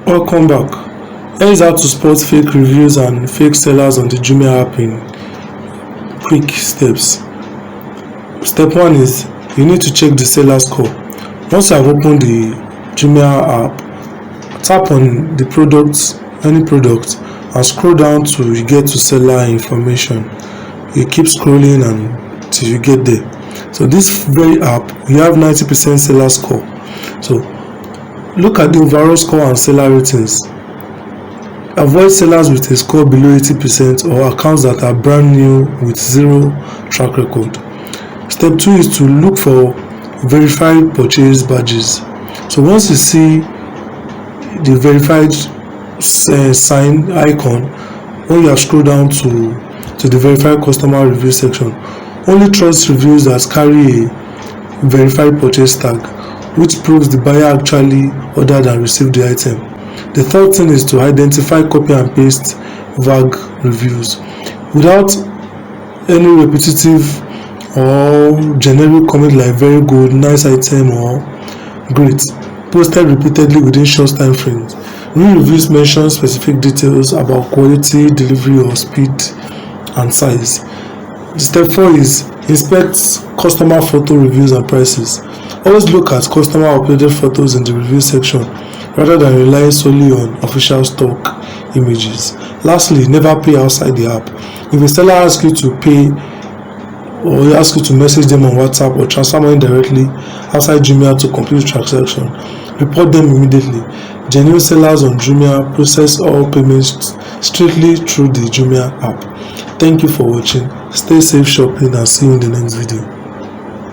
Welcome back. Here is how to spot fake reviews and fake sellers on the Jumia app in quick steps. Step 1 is you need to check the seller score. Once you have opened the Jumia app, tap on the product, any product, and scroll down till you get to seller information. You keep scrolling until you get there. So this very app, you have 90% seller score. So look at the overall score and seller ratings. Avoid sellers with a score below 80% or accounts that are brand new with zero track record. Step 2 is to look for verified purchase badges. So once you see the verified sign icon, when you have scrolled down to the verified customer review section, only trust reviews that carry a verified purchase tag, which proves the buyer actually ordered and received the item. The third thing is to identify copy and paste vague reviews. Without any repetitive or generic comment like very good, nice item, or great, posted repeatedly within short time frames. Real reviews mention specific details about quality, delivery, or speed and size. Step 4 is inspect customer photo reviews and prices. Always look at customer uploaded photos in the review section rather than relying solely on official stock images. Lastly, never pay outside the app. If a seller asks you to pay or asks you to message them on WhatsApp or transfer money directly outside Jumia to complete the transaction, report them immediately. Genuine sellers on Jumia process all payments strictly through the Jumia app. Thank you for watching. Stay safe shopping and see you in the next video.